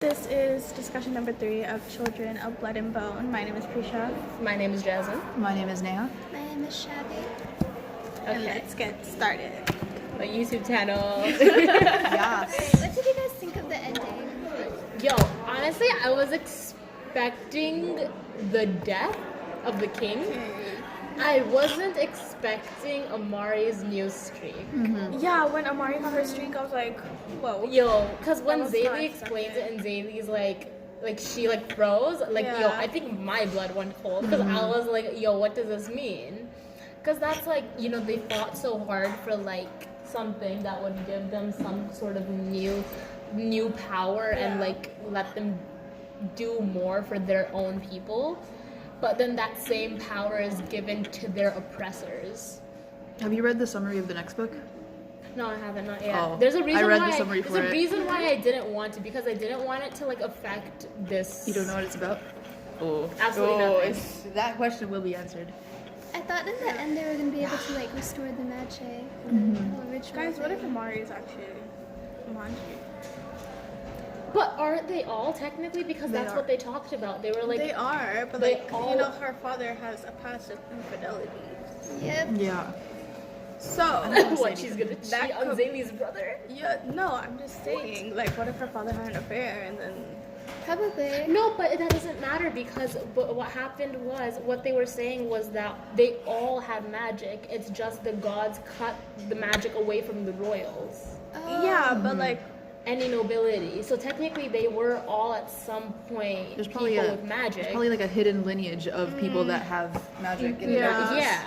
This is discussion number 3 of Children of Blood and Bone. My name is Prisha. My name is Jasmine. My name is Neha. My name is Shabby. And let's get started. My YouTube channel. Yes. What did you guys think of the ending? Yo, honestly, I was expecting the death of the king. I wasn't expecting Amari's new streak. Yeah, when Amari got her streak, I was like, whoa. Yo, because when I was not Zaylee explains it and Zaylee's like she froze, yo, Yeah. I think my blood went cold because I was like, yo, what does this mean? Because that's they fought so hard for something that would give them some sort of new power and let them do more for their own people. But then that same power is given to their oppressors. Have you read the summary of the next book? No, I haven't, not yet. Oh, There's a reason I read why the summary there's for a it. reason why I didn't want to, because I didn't want it to affect this. You don't know what it's about? Oh. Absolutely nothing. That question will be answered. I thought in the end they were going to be able to restore the magic. Ritual Guys, what if thing. Amari is actually Manji? But aren't they all technically? Because They that's are. what they talked about. They were They are, but they all- her father has a past of infidelity. Yep. Yeah. So, what, she's gonna That cheat on could- Zaylee's brother? yeah, no, I'm just saying, what if her father had an affair and then... Probably. No, but that doesn't matter because what happened was, what they were saying was that they all had magic. It's just the gods cut the magic away from the royals. Oh. Yeah, but Any nobility. So technically they were all at some point There's probably people a with magic. There's probably a hidden lineage of people that have magic in Yeah. Yeah.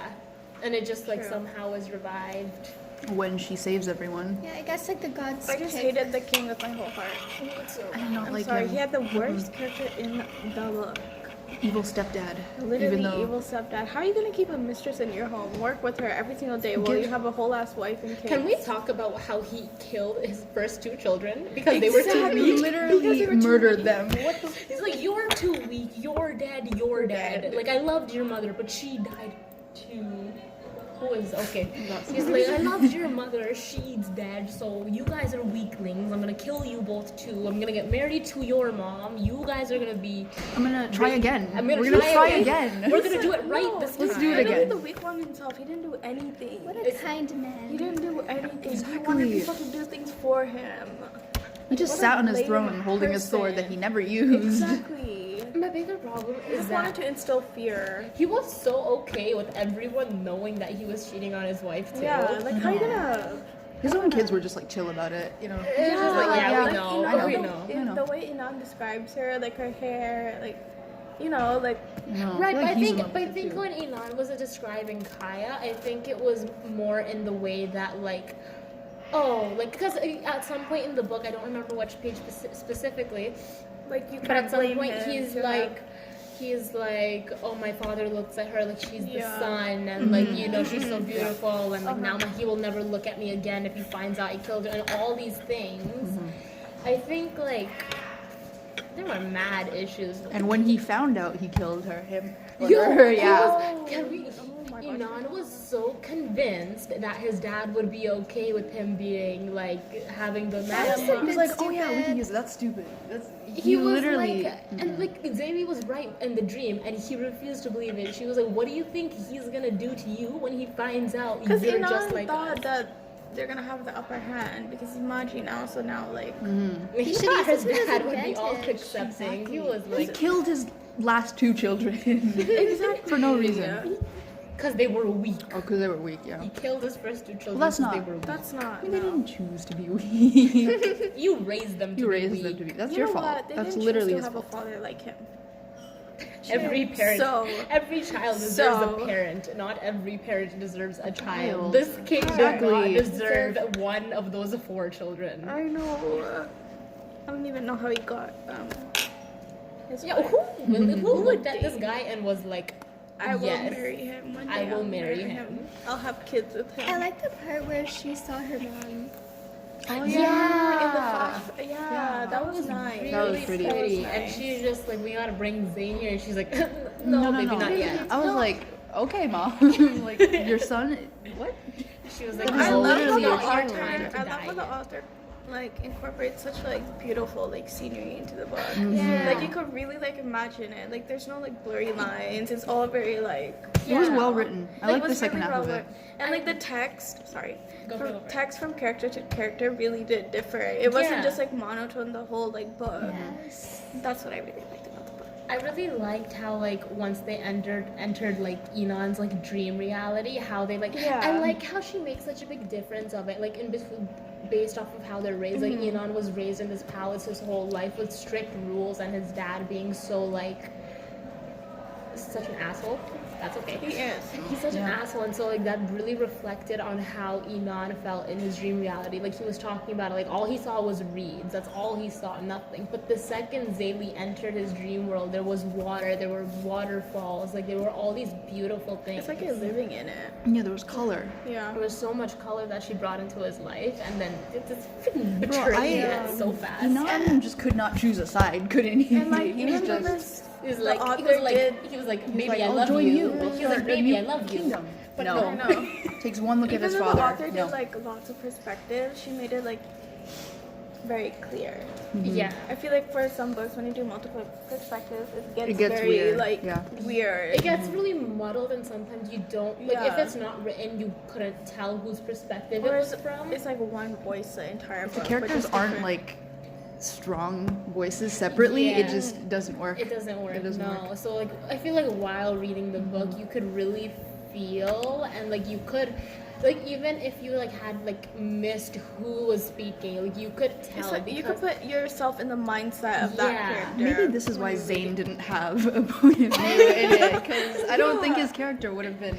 And it just True. somehow was revived. there when she saves everyone. Yeah, I guess the gods I just pick. hated the king with my whole heart. I do not I'm like sorry, him. he had the worst character in the book. Evil stepdad. Literally Even though evil stepdad. How are you gonna keep a mistress in your home? Work with her every single day while you have a whole ass wife and kids. Can we talk about how he killed his first 2 children because they were too Exactly. weak? literally murdered them. What the? He's like, you're too weak. You're dead. You're dead. dead. I loved your mother, but she died too. Who is okay? He's like, I loved your mother. She's dead. So you guys are weaklings. I'm gonna kill you both too. I'm gonna get married to your mom. You guys are gonna be. I'm gonna try again. I'm gonna We're gonna try again. again. We're gonna do it right No, this let's time. do it literally again. the weak one himself. He didn't do anything. What a kind man. He didn't do anything. He Exactly. wanted people to do things for him. He just What a sat on his blatant throne holding a sword that person. he never used. Exactly. My bigger problem He is just that wanted to instill fear. he was so okay with everyone knowing that he was cheating on his wife too. Yeah, how you gonna? His own kids were just chill about it, you know. It's just like, yeah, we know. I know. We the, know. I know. The way Inan describes her, her hair, No, Right, feel but I he's think, a monster, too. when Inan was describing Kaya, I think it was more in the way that because at some point in the book, I don't remember which page specifically, you but can't at some blame point him he's to like, oh, my father looks at her like she's the Yeah. sun, and she's so beautiful, and now he will never look at me again if he finds out I killed her, and all these things. I think there were mad issues. And when he found out he killed her, Inan was so convinced that his dad would be okay with him being having the magic. so He was like, That's oh yeah, we can stupid. use it. That's stupid. He was literally. Zaylee was right in the dream, and he refused to believe it. She was like, "What do you think he's gonna do to you when he finds out Because you're Inan just like thought us?" that they're gonna have the upper hand because he's Maji now, so now He should thought use his this as dad would be all advantage. accepting. He was He killed his last 2 children. exactly For no reason. because they were weak. Oh, because they were weak, yeah. He killed his first 2 children. Well, that's 'cause not- They were weak. That's not. They No. didn't choose to be weak. You raised them to You be raised weak. them to be. That's You your know fault. what? They That's didn't literally choose his to have fault. a father like him. Every parent, So- every child deserves so- a parent. Not every parent deserves a child. Child. This king Exactly. did not deserve one of those 4 children. I know. I don't even know how he got his Yeah, wife. who looked at date this guy and was like, I will yes, marry him one day. I will I'll marry him. I'll have kids with him. I like the part where she saw her mom. Oh Yeah, in the flash. Yeah, that was nice. really That was pretty. pretty. That was And nice. she's just like, we gotta bring Zayn here. And she's like, no, maybe not yet. I was like, okay, mom. Your son, what? She was like, That was no, love it's how literally the not your a time author. to I love how die the yet. author like incorporates such like beautiful like scenery into the book. Yeah. Like you could really like imagine it. Like there's no like blurry lines. It's all very like. It was Yeah. well written. I like it the was second really half of well it. written. And like the text, sorry, Go for it. text from character to character really did differ. It wasn't Yeah. just like monotone the whole like book. Yes. That's what I really liked about the book. I really liked how like once they entered like Enon's like dream reality, how they like Yeah. I like how she makes such a big difference of it, like based off of how they're raised. Like Enon was raised in this palace his whole life with strict rules, and his dad being so like such an asshole. That's okay. He is. He's such an Yeah. asshole, and so like that really reflected on how Enon felt in his dream reality. Like he was talking about it, like all he saw was reeds. That's all he saw, nothing. But the second Zaylee entered his dream world, there was water, there were waterfalls, like there were all these beautiful things. It's like you're living in it. Yeah, there was color. Yeah. There was so much color that she brought into his life, and then it's freaking Bro, betraying I- it so fast. Enon just could not choose a side, couldn't he? And like he was even though just. He was the like, author did. he was like, maybe like, I I'll love join you. you. He was like, for a maybe new I love you. kingdom. But no. I know. Takes one look at Even his though father. the author no. did like lots of perspectives, she made it like very clear. Yeah. I feel like for some books, when you do multiple perspectives, it gets gets very weird, like yeah. weird. It gets really muddled, and sometimes you don't like if Yeah. it's not written, you couldn't tell whose perspective it Or was it's, from. it's like one voice the entire book. The but characters just aren't different. like strong voices separately. It Yeah. just doesn't work. It doesn't work. It doesn't no. work. So like I feel like while reading the book, you could really feel, and like you could. Like even if you like had like missed who was speaking, like you could It's tell like, you could because put yourself in the mindset of that Yeah. character. Maybe this is why Zane didn't have a point of view in it, because I don't think his character would have been.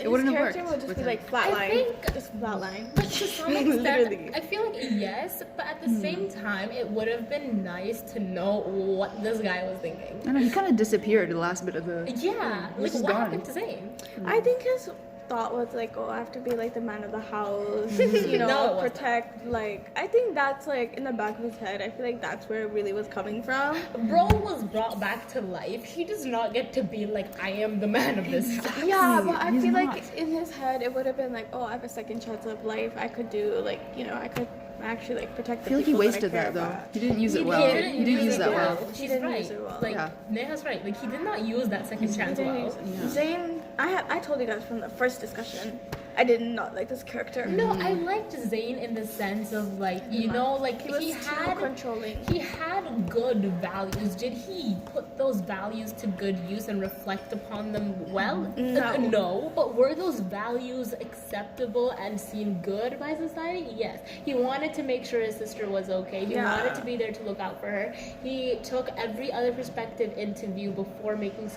It wouldn't have worked. character would just with be him. like I flatline. think- Just flatline. But to some Literally. extent, I feel like yes, but at the same time, it would have been nice to know what this guy was thinking. I don't know, he kind of disappeared the last bit of the. Yeah, like This is what gone. happened to Zane? I think his thought was like, oh, I have to be like the man of the house, you know, No, it wasn't. protect. Like, I think that's like in the back of his head. I feel like that's where it really was coming from. Bro was brought back to life. He does not get to be like, I am the man of this house. Yeah, but I He's feel not. like in his head it would have been like, oh, I have a second chance of life. I could do like, you know, I could actually like protect I the feel like he people wasted I care that though. about. He didn't use it He well. didn't He didn't use that well. She's He didn't right. use it well. Like Yeah. Neha's right. Like he did not use that second chance He didn't well. use it. Zane, I told you guys from the first discussion, I did not like this character. No, I liked Zane in the sense of like, you know, like He was too had controlling. he had good values. Did he put those values to good use and reflect upon them well? No. No, but were those values acceptable and seen good by society? Yes. He wanted to make sure his sister was okay. He Yeah. wanted to be there to look out for her. He took every other perspective into view before making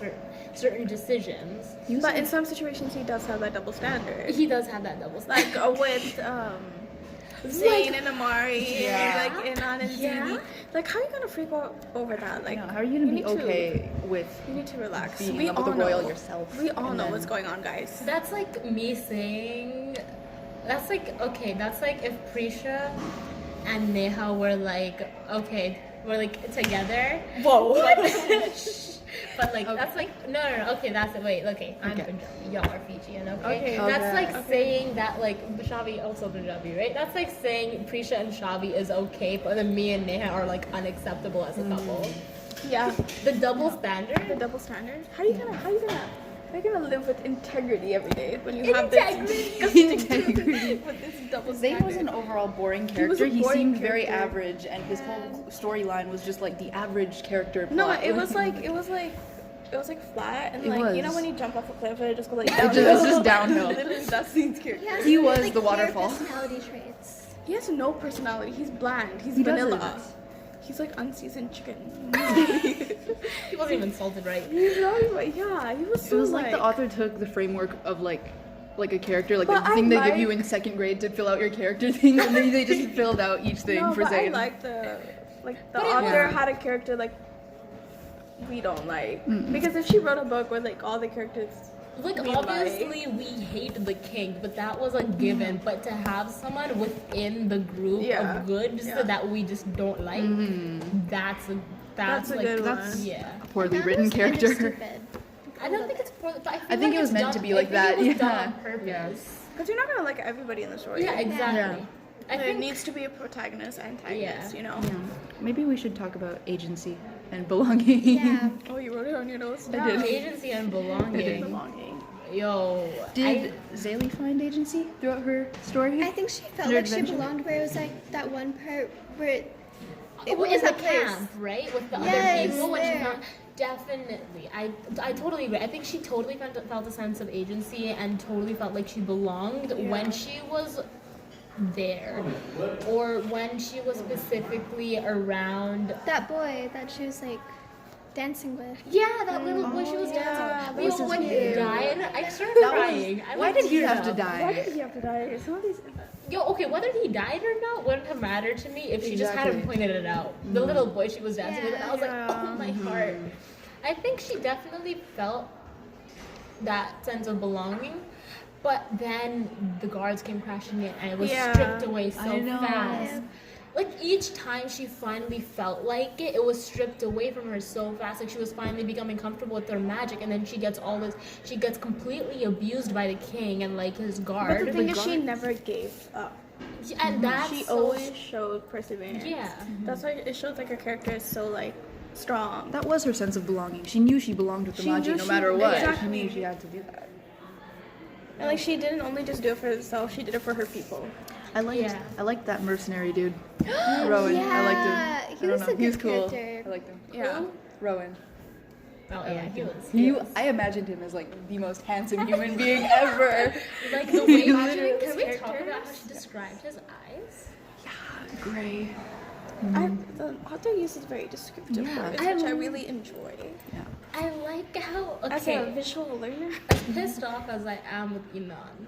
certain decisions. But in some situations, he does have that double standard. He does have that double standard. Like with Zayn and Amari, Yeah. and like Inan and Yeah. Zini. Like, how are you gonna freak out over that? Like, How are you gonna be need to- okay with You need to relax. being in We love with all a royal know. yourself? We all and know then- what's going on, guys. That's like me saying, that's like, okay, that's like if Prisha and Neha were like, okay, we're like together. Whoa. But like, that's like, no, okay, that's it. Wait, okay, I'm Okay. Punjabi, y'all are Fijian, okay? Okay. That's Okay. like saying that, like, Shavi also Punjabi, right? That's like saying Prisha and Shavi is okay, but then me and Neha are like unacceptable as a couple. Yeah. The double standard? The double standard. How are you gonna live with integrity every day when you have this Integrity. with this double Zane standard? was an overall boring was a character. He, boring seemed very character. average, and his whole storyline was just like the average character. No, plot. it was like flat and It like you know was. when you jump off a cliff and it just goes like It downhill. was just downhill. Literally, that's Zane's character. He has He really, was like, the clear waterfall. personality traits. He has no personality. He's bland. He's He vanilla. doesn't. He's like unseasoned chicken. He wasn't even salted right. He's not even. Yeah, he was It so was like the author took the framework of like a character, like But the I thing they give you like- in second grade to fill out your character thing, and then they just filled out each thing No, for but I Zane. like the But it author was- had a character like we don't like because if she wrote a book with like all the characters. Like We obviously we hate the king, but that was a given. But to have someone within the group Yeah. of good Yeah. that we just don't like, that's That's a like good that's- one. yeah. A poorly That written was kind of character. stupid. I don't think it's poor, but I, feel I think like it was it's meant done, to be I like think that, It was done yeah. on purpose. Yeah. Because you're not gonna like everybody in the story. Yeah, exactly. Yeah. I There think needs to be a protagonist, antagonist, Yeah. you know? Yeah. Maybe we should talk about agency and belonging. Yeah. Oh, you wrote it on your notes? I did. agency and belonging. Belonging. Yo, Did Zaylee find agency throughout her story? I think she felt Their like she adventure? belonged where it was like that one part where it in was the that place. camp, right, with the Yes, other people. When she there. found, definitely, I totally agree. I think she totally felt a sense of agency and totally felt like she belonged when she was there, or when she was specifically around. that boy that she was like dancing with. Yeah, that little boy she was yeah, dancing that with. was Yo, when he cute. died, I started crying. I Why like did he teared have to up. Why die? did he have to die? Some of these. Yo, okay, whether he died or not wouldn't have mattered to me if she just hadn't Exactly. pointed it out. The little boy she was dancing with, and I was like, Yeah. oh my heart. I think she definitely felt that sense of belonging, but then the guards came crashing in and it was Yeah. stripped away so I know. fast. Like each time she finally felt like it was stripped away from her so fast. Like she was finally becoming comfortable with her magic, and then she gets she gets completely abused by the king and like his guard. But the thing is, she guards. never gave up. And that's She so always showed perseverance. yeah. That's why it shows like her character is so like strong. That was her sense of belonging. She knew she belonged with the She Magi knew no she- matter what. exactly. She knew she had to do that. And like she didn't only just do it for herself, she did it for her people. Yeah. I liked that mercenary dude. Rowan. I liked him. Yeah, I he don't was know. a He was good cool. character. I liked him. Yeah. Rowan. Oh I yeah, liked he him. was. He, I imagined him as like the most handsome human being ever. Like the way. Imagine Can we his talk about how characters. she described his eyes? Gray. The author uses very descriptive Yeah. words, which I really enjoy. Yeah. I like how As a okay. visual learner. As pissed off as I am with Inan,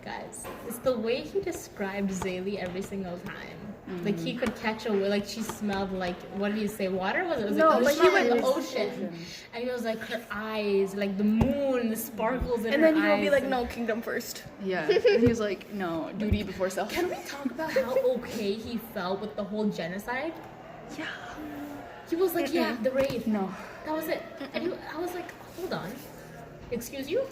guys, it's the way he described Zaylee every single time. Like he could catch a like she smelled like what did he say? Water was it? Was No, it but ocean? he went the the ocean. And he was like her eyes, like the moon, the sparkles in And her then he will eyes. be like, no, kingdom first. Yeah. And he was like, no, duty before self. Can we talk about how okay he felt with the whole genocide? Yeah. He was like, yeah, the raid. No. That was it. And I was like, hold on. Excuse you?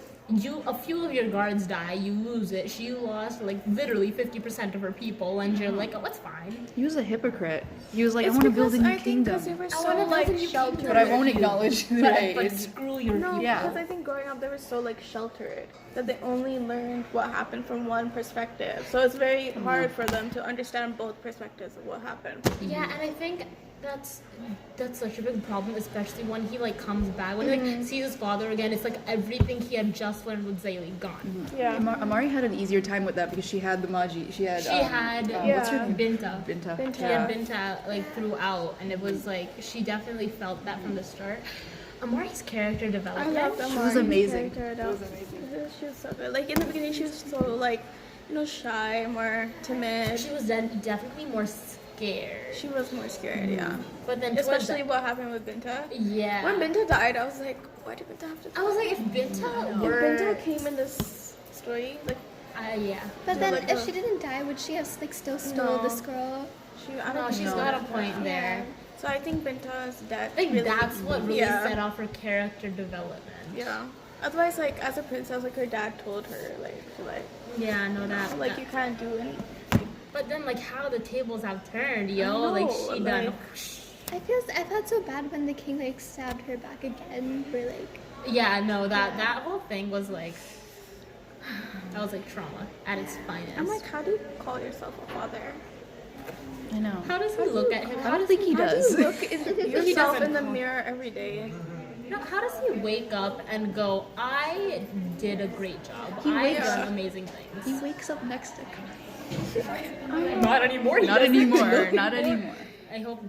A few of your guards die, you lose it. She lost like literally 50% of her people, and you're like, oh, it's fine. He was a hypocrite. He was like, I It's want to build a because new I think because kingdom. they were I so wanna build like a new sheltered. kingdom. But I won't acknowledge the But raid. screw your No, people. Yeah. because I think growing up they were so like sheltered that they only learned what happened from one perspective. So it's very hard for them to understand both perspectives of what happened. Yeah, and I think that's such a big problem, especially when he like comes back when he like sees his father again. It's like everything he had just learned with Zaylee gone. Yeah. Amari had an easier time with that because she had the Magi. She had. She had What's her name? Binta. Binta. Binta. She had Binta like throughout, and it was like she definitely felt that from the start. Amari's character I development. love She was amazing. She She was amazing. She was so good. Like in the beginning, she was so like, shy, more timid. She was then definitely more scared. She was more scared, yeah. But then Especially what happened with Binta. yeah. When Binta died, I was like, why did Binta have to die? I was like, if Binta If were Binta came in this story, like yeah. But then like if the- she didn't die, would she have like still stole the No. scroll? I No, don't she's know. got a point there. So I think Binta's death. I think really, that's what really yeah. set off her character development. Yeah. Otherwise, like as a princess, like her dad told her, Yeah, no, that. like you can't do anything. But then, like, how the tables have turned, yo. I Like, know, she like- done. I felt so bad when the king like stabbed her back again. We're like, Yeah, no, that whole thing was like. That was like trauma at its finest. I'm like, how do you call yourself a father? I know. how does he look at him? I don't think he How do does. you look at yourself doesn't in the call. mirror every day? No, how does he wake up and go, I did a great job. He I wakes done up- amazing things. He wakes up next to Not anymore. Not anymore. Not anymore. I hope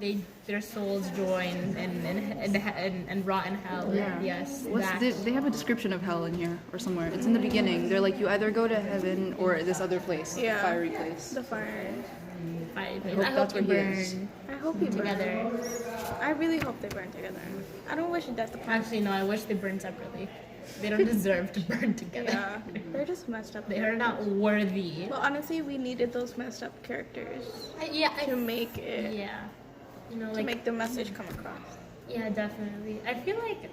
their souls join and rot in hell. Yeah. Yes. What's that. they have a description of hell in here or somewhere. It's in the beginning. They're like, you either go to heaven or this other place, Yeah. fiery place. The fire. I hope that's you where he is. burn I hope he together. burns. I really hope they burn together. I don't wish death upon. Actually, no. I wish they burned separately. They don't deserve to burn together. Yeah, they're just messed up. They are not worthy. Well, honestly, we needed those messed up characters to make it, yeah. You know, to like make the message come across. yeah, definitely. I feel like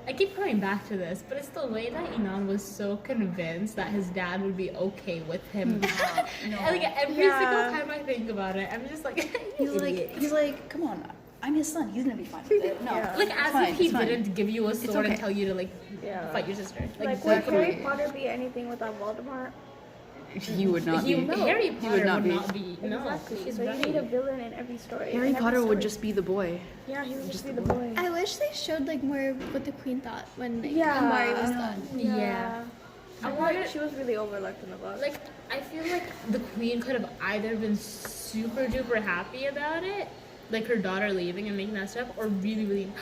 I keep coming back to this, but it's the way that Inan was so convinced that his dad would be okay with him. And like every single time I think about it, I'm just like, He's like, come on, I'm his son. He's gonna be fine with it. No, Yeah. like it's as fine, if he it's fine. didn't give you a sword okay. and tell you to like Yeah. fight your sister. Like, would Harry Potter be anything without Voldemort? He would not He, be. Harry Potter would not not be. be. No, Exactly. she's So right. you need a villain in every story. Harry in every Potter would story. just be the boy. Yeah, he would just be the the boy. I wish they showed like more what the queen thought when like, Yeah. Amari was I know. done. Yeah. I feel like she was really overlooked in the book. Like, I feel like the queen could have either been super duper happy about it, like her daughter leaving and making that step, or really, really.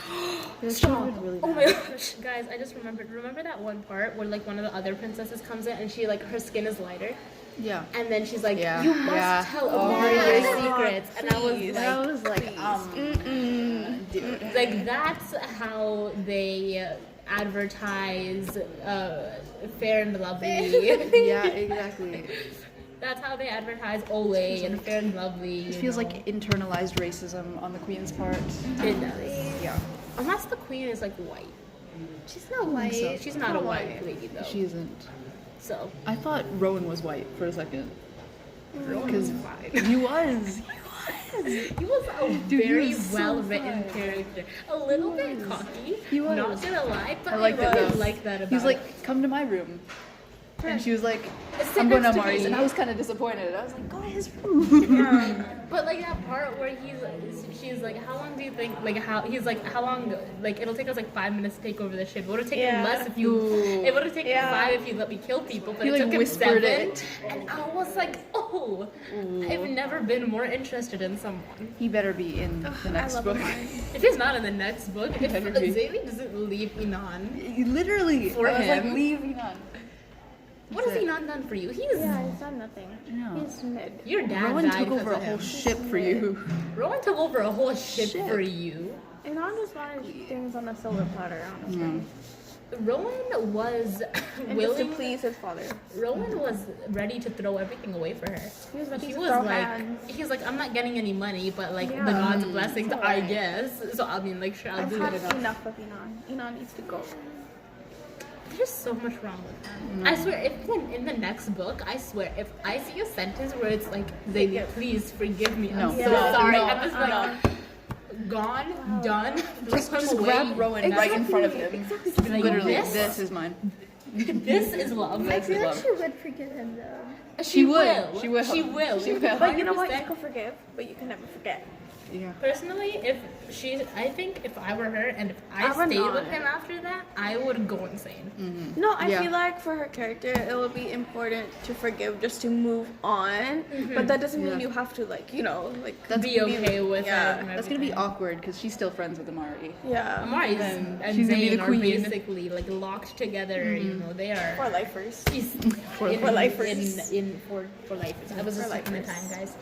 Stop! Oh my gosh, guys! I just remembered. Remember that one part where like one of the other princesses comes in and she like her skin is lighter, Yeah. and then she's like, Yeah, "You must yeah. tell Oh Amari my your God, secrets," and I was please. like, I was like, dude. like that's how they advertise Fair and Lovely. Yeah, exactly. That's how they advertise Olay and Fair and Lovely. It you feels know. like internalized racism on the queen's part. It does. Yeah, Unless the queen is like white. She's not white. so. She's not a white lady though. she isn't. So I thought Rowan was white for a second. Rowan Because is fine. he was. He was a Dude, he very was so well written fun. character. A little bit cocky. He was. Not gonna lie, but I liked it really though. like that about He was him. like, come to my room. And she was like, Sit I'm going to next to Amari's. me. And I was kind of disappointed. I was like, go to his room. But like that part where she's like, how long do you think? Like how he's like, how long? Like it'll take us like 5 minutes to take over the ship. It would have taken Yeah. less if you. It would have taken Yeah. 5 if you let me kill people. But He, it like, took him whispered 7. it. And I was like, oh, I've never been more interested in someone. He better be in the next love book. Amari. If he's not in the next book, if better be. Zaylee doesn't leave Inan, Literally. For I was like, him. leave Inan. what has That's it. Inan done for you? He's Yeah, he's done nothing. No. He's mid. your dad Rowan died took over a because of whole him. ship for you. Rowan took over a whole ship Ship. for you. And I just wanted things on a silver platter, honestly. Rowan was And just to willing. please his father. Rowan was ready to throw everything away for her. He was ready He to was throw like, hands. he's like, I'm not getting any money, but like the Yeah. God's blessings, I Alright. guess. So I mean, like, sure, I'll I've do had it. enough of Inan. Inan needs to go. There's so much wrong with her. I swear, if when in the next book, I swear, if I see a sentence where it's like, Zaylee, please forgive me, I'm No. so Yeah. sorry. No. I'm just like, gone, done. Just throw him grab away. Rowan right in front of him. Be like, Literally, this, this is mine. this is love. I feel like love. she would forgive him though. She would. will. She will. She will. She will. But you know what? You 100%. can forgive, but you can never forget. Yeah. Personally, I think if I were her and if I I would stayed not. with him after that, I would go insane. No, I Yeah. feel like for her character, it would be important to forgive just to move on. But that doesn't mean Yeah. you have to, like, you know, like, That's Be okay with yeah. it. and That's gonna be everything. awkward because she's still friends with Amari. yeah. Amari's Then and she's gonna be Zayn the are queen. basically like locked together. You know, they For are. lifers. She's For lifers. For lifers. I was For just taking the lifers. time, guys.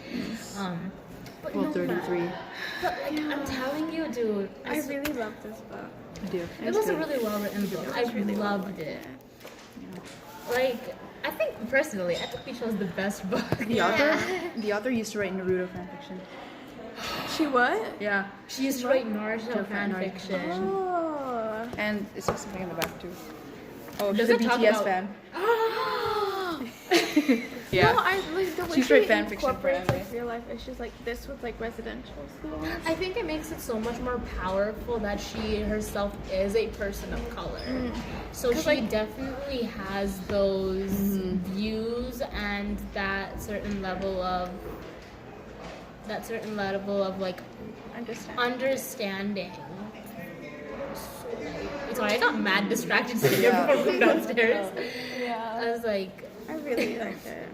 But Well, no, 33. But like, I'm telling you, dude, I really love this book. I do. it was a really well written book. I really loved it. Like, I think personally, I think we chose the best book. The author used to write Naruto fanfiction. She what? Yeah. She used to write Naruto fan fanfiction. Oh. And it says something in the back too. Oh, Does she's a it talk BTS about- fan. No, Yeah. I like the way She's she write fan fiction for incorporates like anime. real life issues like this with like residential schools. I think it makes it so much more powerful that she herself is a person of color. So she definitely has those views and that certain level of like understanding. Sorry, I got mad distracted sitting here from downstairs. I was like, I really like it.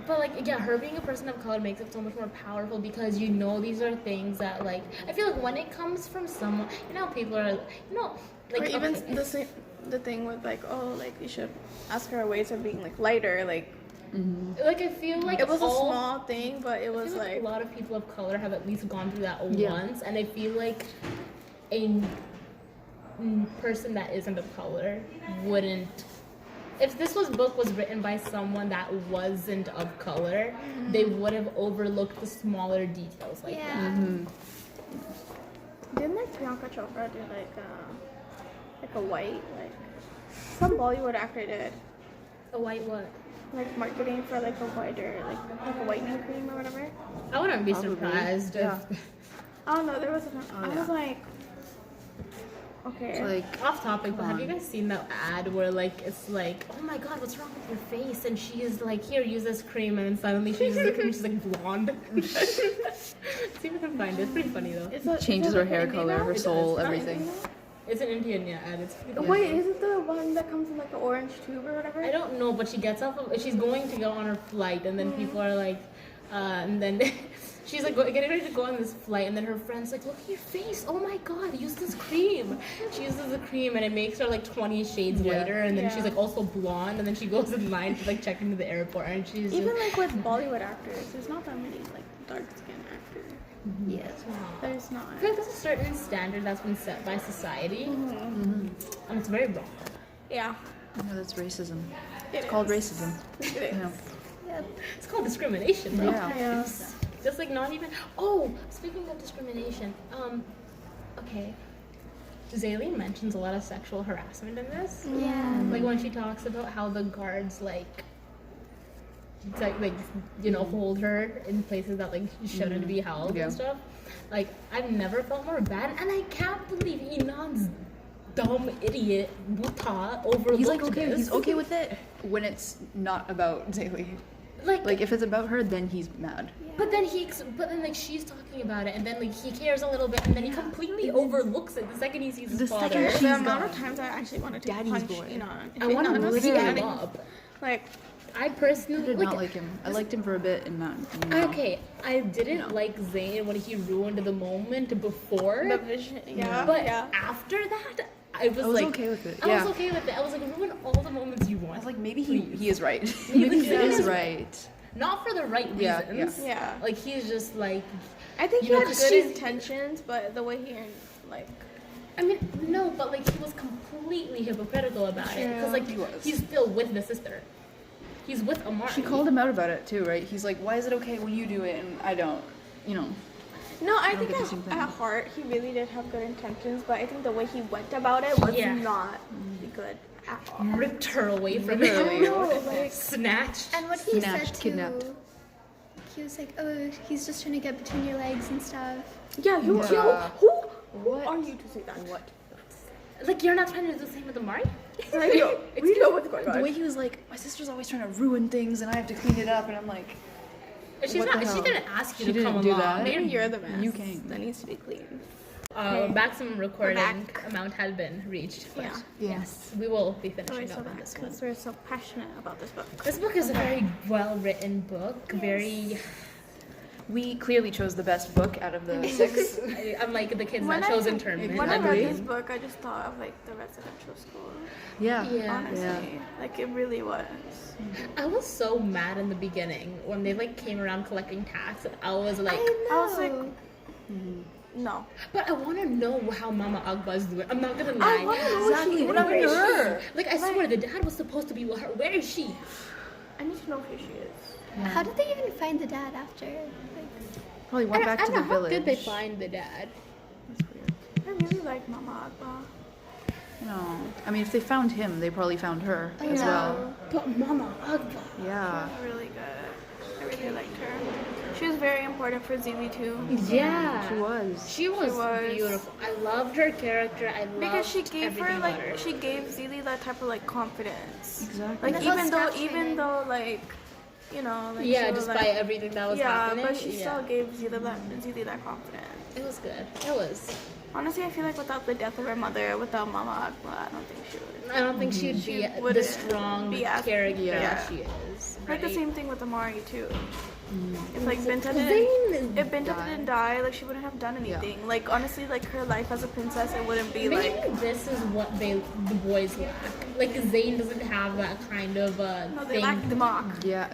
but like, yeah, her being a person of color makes it so much more powerful because you know these are things that like I feel like when it comes from someone, you know, people are like Or even okay, the thing with like, oh, like you should ask her ways of being like lighter. Like like I feel like it was a all- small thing, but it I was feel like like a lot of people of color have at least gone through that Yeah. once, and I feel like a person that isn't of color wouldn't. If this book was written by someone that wasn't of color, they would have overlooked the smaller details like that. Yeah. didn't like Priyanka Chopra do like like a white, like some Bollywood actor did, A white what? like marketing for like a whiter, like a whitening cream or whatever. I wouldn't be Probably. surprised Yeah. if. I don't know. There was. I yeah. was like, okay. It's like, Off topic, but have you on. guys seen that ad where like it's like, oh my god, what's wrong with your face? And she is like, here, use this cream, and then suddenly she uses the cream, she's like blonde. See if I can find it. It's pretty funny though. changes her hair color, her It soul, does. everything. It's an Indian ad. It's Wait, is it the one that comes in like an orange tube or whatever? I don't know, but she gets off. She's going to go on her flight, and then people are like, and then she's like getting ready to go on this flight, and then her friend's like, "Look at your face! Oh my god, use this cream." She uses the cream, and it makes her like 20 shades Yeah. whiter, and then Yeah. she's like also blonde, and then she goes in line to like check into the airport, and she's Even just, like with Bollywood actors, there's not that many like dark skinned actors. yes. There's not. I feel like there's a certain standard that's been set by society, and it's very wrong. Yeah. No, that's racism. It It's called is. racism. It You is. know. Yep. It's called discrimination, bro. Yeah. Yeah. Just like not even. Oh, speaking of discrimination, okay. Zaylene mentions a lot of sexual harassment in this. Yeah. Like when she talks about how the guards like you know, hold her in places that like shouldn't be held Yeah. and stuff. Like I've never felt more bad, and I can't believe Inan's dumb idiot Buta overlooked He's like okay. this. He's okay with it when it's not about Zaylee. Like if it's about her, then he's mad. But then like she's talking about it, and then like he cares a little bit, and then he completely overlooks it the second he sees his The father. second The She's amount of gone. times I actually wanted to Daddy's punch boy. Inan. I want to Inan was beat him standing- up. Like, I I personally did not like him. I liked him for a bit and not. No. Okay, I didn't like Zayn when he ruined the moment before, the vision. Yeah. but yeah. after that, I was, I was like, okay with it. I was Yeah. okay with it. I was like, ruin all the moments you I want. was like, maybe he is right. Maybe maybe he he is is right. Not for the right Yeah, reasons. Yeah. Like he's just like, I think You he know, had 'cause good she's- intentions, but the way he like. I mean, no, but like he was completely hypocritical about it because like He was. he's still with the sister. He's with Amari. She called him out about it too, right? He's like, why is it okay when you do it and I don't? You know. No, I don't think get the same thing. at heart he really did have good intentions, but I think the way he went about it was Yeah. not good at all. ripped her away from Literally. him. No, like Snatched. And what he Snatched, said too, kidnapped. he was like, "Oh, he's just trying to get between your legs and stuff." yeah, you Yeah. who What? are you to say that? What? Like you're not trying to do the same with Amari? Like, yo, we know what's going The on. way he was like, my sister's always trying to ruin things and I have to clean it up, and I'm like, She's What the not. She hell? didn't ask you She to come didn't do along. that. Maybe you're the mess. You came. That needs to be clean. Maximum recording back. amount had been reached. Yeah. Yes, we will be So we're finishing so up on back this one. because we're so passionate about this book. This book is a very well written book. Very. we clearly chose the best book out of the 6. Unlike the kids When that I- chose internment. When I read Agreed. this book, I just thought of like the residential school. Yeah. Yeah. Honestly, like it really was. I was so mad in the beginning when they like came around collecting tax, and I was like, I was like, Mm-hmm. no. but I want to know how Mama Agba is doing. I'm not gonna I lie. want to know Exactly, what happened to her? Like I swear, the dad was supposed to be with her. Where is she? I need to know who she is. How did they even find the dad after? Like, Probably went back to the How village. did they find the dad? That's weird. I really like Mama Agba. No. I mean, if they found him, they probably found her as Yeah. well. But Mama Agba. Yeah. She was really good. I really liked her. She was very important for Zili too. Yeah. She was. She was was. beautiful. I loved her character. I loved Because she gave her everything like about her. she gave Zili that type of like confidence. Exactly. Like That's even how though Snatch even did. though like you know like Yeah, she was, despite like, everything that was yeah, happening. but she yeah. still gave Zili that confidence. It was good. It was. Honestly, I feel like without the death of her mother, without Mama Agba, I don't think she would. I don't think she'd be the wouldn't strong be as- character yeah. that she is. Like the right? same thing with Amari too. If like Binta Zayn didn't, if Binta died. didn't die, like she wouldn't have done anything. Like honestly, like her life as a princess, it wouldn't be Maybe like. this is what the boys lack. Like Zayn doesn't have that kind of No, they thing. lack the mock. Yeah.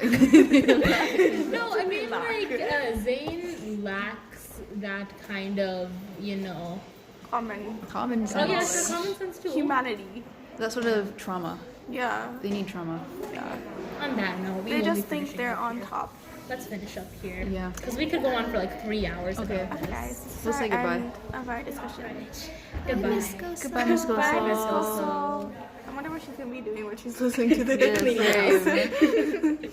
No, I mean like Zayn lacks that kind of, you know. Common Common Oh sense. yeah, it's common sense too. humanity. That sort of trauma. Yeah. They need trauma. Yeah. On that note, we They will just be think finishing they're up on here. top. let's finish up here. Yeah. Because we could go on for like 3 hours. Okay. About Okay, this. guys. This is Let's say our goodbye. end of our discussion. Goodbye. Miss Goso. Goodbye, Miss Bye, Miss Goso. Goso. I wonder what she's gonna be doing when she's listening to the Yeah, cleaning house. same.